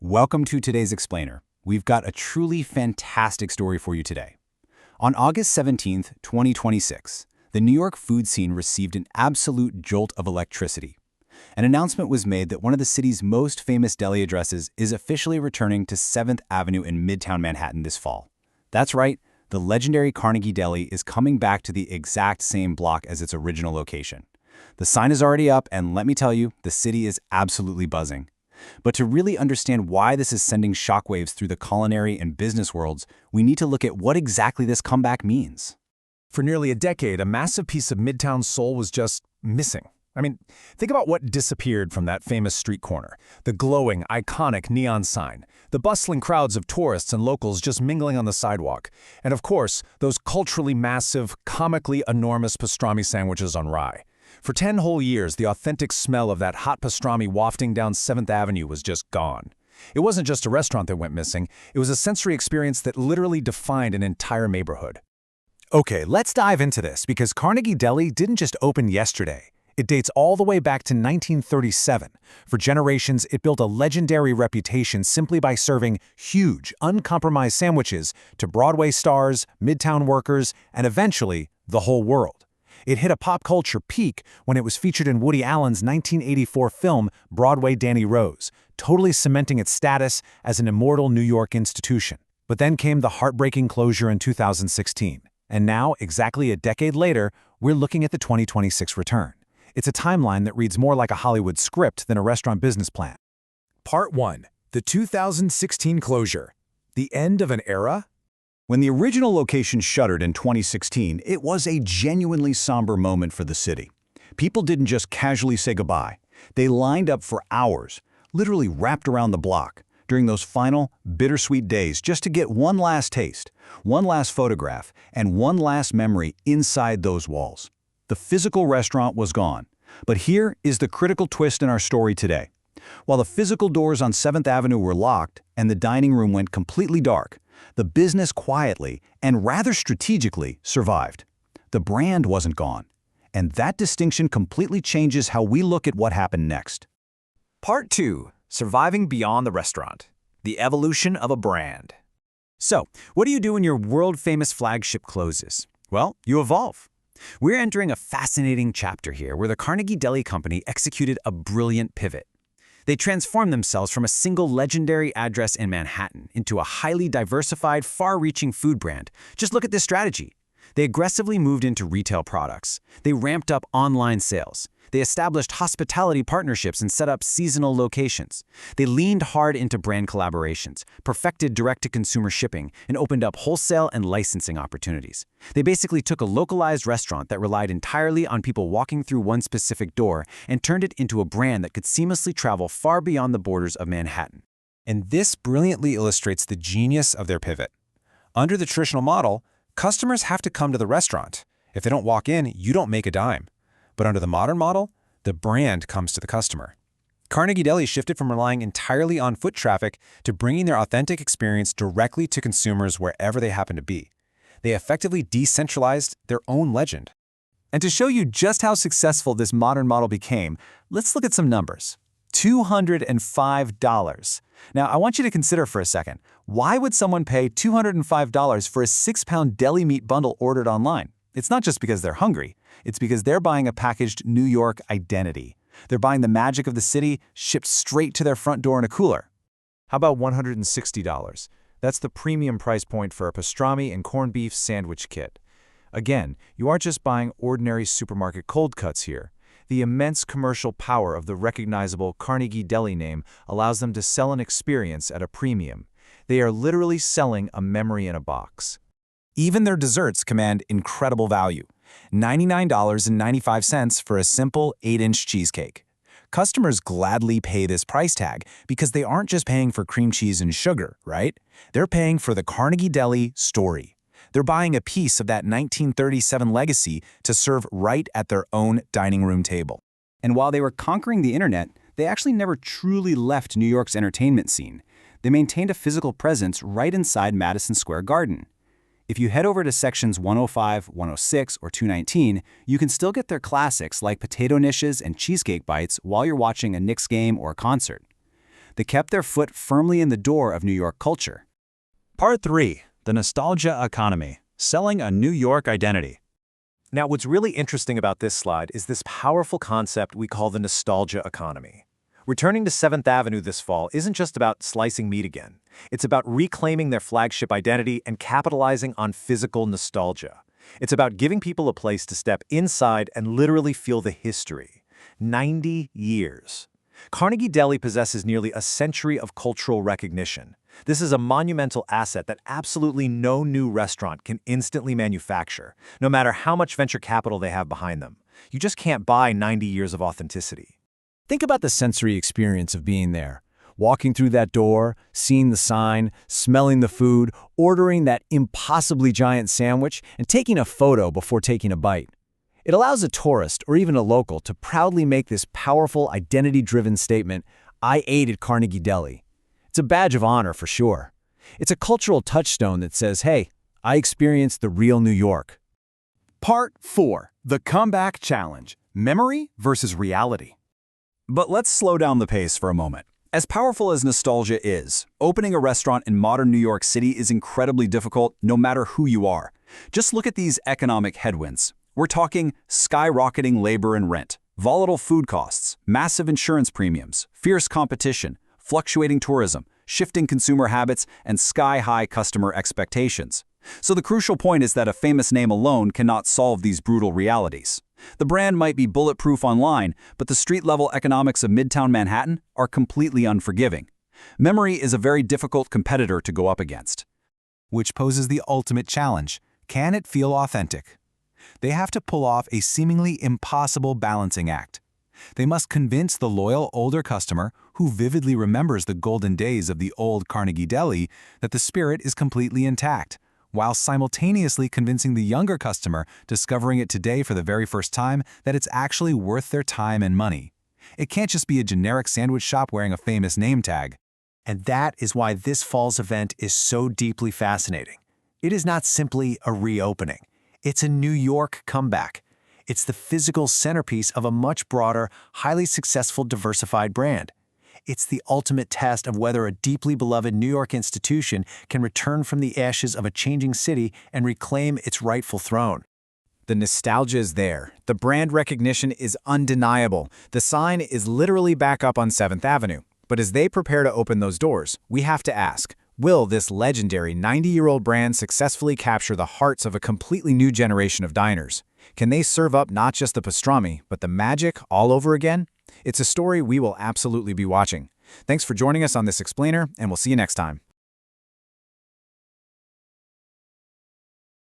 Welcome to today's Explainer. We've got a truly fantastic story for you today. On August 17th, 2026, the New York food scene received an absolute jolt of electricity. An announcement was made that one of the city's most famous deli addresses is officially returning to 7th Avenue in Midtown Manhattan this fall. That's right, the legendary Carnegie Deli is coming back to the exact same block as its original location. The sign is already up, and let me tell you, the city is absolutely buzzing. But to really understand why this is sending shockwaves through the culinary and business worlds, we need to look at what exactly this comeback means. For nearly a decade, a massive piece of Midtown's soul was just missing. Think about what disappeared from that famous street corner. The glowing, iconic neon sign, the bustling crowds of tourists and locals just mingling on the sidewalk, and of course, those culturally massive, comically enormous pastrami sandwiches on rye. For 10 whole years, the authentic smell of that hot pastrami wafting down 7th Avenue was just gone. It wasn't just a restaurant that went missing, it was a sensory experience that literally defined an entire neighborhood. Okay, let's dive into this because Carnegie Deli didn't just open yesterday. It dates all the way back to 1937. For generations, it built a legendary reputation simply by serving huge, uncompromised sandwiches to Broadway stars, Midtown workers, and eventually, the whole world. It hit a pop culture peak when it was featured in Woody Allen's 1984 film Broadway Danny Rose, totally cementing its status as an immortal New York institution. But then came the heartbreaking closure in 2016. And now, exactly a decade later, we're looking at the 2026 return. It's a timeline that reads more like a Hollywood script than a restaurant business plan. Part 1. The 2016 closure. The end of an era? When the original location shuttered in 2016, it was a genuinely somber moment for the city. People didn't just casually say goodbye. They lined up for hours, literally wrapped around the block, during those final, bittersweet days just to get one last taste, one last photograph, and one last memory inside those walls. The physical restaurant was gone. But here is the critical twist in our story today. While the physical doors on 7th Avenue were locked and the dining room went completely dark, the business quietly and rather strategically survived. The brand wasn't gone. And that distinction completely changes how we look at what happened next. Part 2. Surviving beyond the restaurant. The evolution of a brand. So, what do you do when your world-famous flagship closes? Well, you evolve. We're entering a fascinating chapter here where the Carnegie Deli Company executed a brilliant pivot. They transformed themselves from a single legendary address in Manhattan into a highly diversified, far-reaching food brand. Just look at this strategy. They aggressively moved into retail products. They ramped up online sales. They established hospitality partnerships and set up seasonal locations. They leaned hard into brand collaborations, perfected direct-to-consumer shipping, and opened up wholesale and licensing opportunities. They basically took a localized restaurant that relied entirely on people walking through one specific door and turned it into a brand that could seamlessly travel far beyond the borders of Manhattan. And this brilliantly illustrates the genius of their pivot. Under the traditional model, customers have to come to the restaurant. If they don't walk in, you don't make a dime. But under the modern model, the brand comes to the customer. Carnegie Deli shifted from relying entirely on foot traffic to bringing their authentic experience directly to consumers wherever they happen to be. They effectively decentralized their own legend. And to show you just how successful this modern model became, let's look at some numbers. $205. Now, I want you to consider for a second, why would someone pay $205 for a 6-pound deli meat bundle ordered online? It's not just because they're hungry. It's because they're buying a packaged New York identity. They're buying the magic of the city shipped straight to their front door in a cooler. How about $160? That's the premium price point for a pastrami and corned beef sandwich kit. Again, you aren't just buying ordinary supermarket cold cuts here. The immense commercial power of the recognizable Carnegie Deli name allows them to sell an experience at a premium. They are literally selling a memory in a box. Even their desserts command incredible value. $99.95 for a simple 8-inch cheesecake. Customers gladly pay this price tag because they aren't just paying for cream cheese and sugar, right? They're paying for the Carnegie Deli story. They're buying a piece of that 1937 legacy to serve right at their own dining room table. And while they were conquering the internet, they actually never truly left New York's entertainment scene. They maintained a physical presence right inside Madison Square Garden. If you head over to sections 105, 106, or 219, you can still get their classics like potato niches and cheesecake bites while you're watching a Knicks game or a concert. They kept their foot firmly in the door of New York culture. Part 3. The Nostalgia Economy. Selling a New York Identity. Now, what's really interesting about this slide is this powerful concept we call the nostalgia economy. Returning to 7th Avenue this fall isn't just about slicing meat again. It's about reclaiming their flagship identity and capitalizing on physical nostalgia. It's about giving people a place to step inside and literally feel the history. 90 years. Carnegie Deli possesses nearly a century of cultural recognition. This is a monumental asset that absolutely no new restaurant can instantly manufacture, no matter how much venture capital they have behind them. You just can't buy 90 years of authenticity. Think about the sensory experience of being there. Walking through that door, seeing the sign, smelling the food, ordering that impossibly giant sandwich, and taking a photo before taking a bite. It allows a tourist or even a local to proudly make this powerful identity-driven statement, "I ate at Carnegie Deli." It's a badge of honor for sure. It's a cultural touchstone that says, hey, I experienced the real New York. Part 4. The Comeback Challenge. Memory versus reality. But let's slow down the pace for a moment. As powerful as nostalgia is, opening a restaurant in modern New York City is incredibly difficult no matter who you are. Just look at these economic headwinds. We're talking skyrocketing labor and rent, volatile food costs, massive insurance premiums, fierce competition, fluctuating tourism, shifting consumer habits, and sky-high customer expectations. So the crucial point is that a famous name alone cannot solve these brutal realities. The brand might be bulletproof online, but the street-level economics of Midtown Manhattan are completely unforgiving. Memory is a very difficult competitor to go up against. Which poses the ultimate challenge. Can it feel authentic? They have to pull off a seemingly impossible balancing act. They must convince the loyal older customer who vividly remembers the golden days of the old Carnegie Deli that the spirit is completely intact, while simultaneously convincing the younger customer discovering it today for the very first time that it's actually worth their time and money. It can't just be a generic sandwich shop wearing a famous name tag. And that is why this fall's event is so deeply fascinating. It is not simply a reopening. It's a New York comeback. It's the physical centerpiece of a much broader, highly successful, diversified brand. It's the ultimate test of whether a deeply beloved New York institution can return from the ashes of a changing city and reclaim its rightful throne. The nostalgia is there. The brand recognition is undeniable. The sign is literally back up on 7th Avenue. But as they prepare to open those doors, we have to ask, will this legendary 90-year-old brand successfully capture the hearts of a completely new generation of diners? Can they serve up not just the pastrami, but the magic all over again? It's a story we will absolutely be watching. Thanks for joining us on this explainer, and we'll see you next time.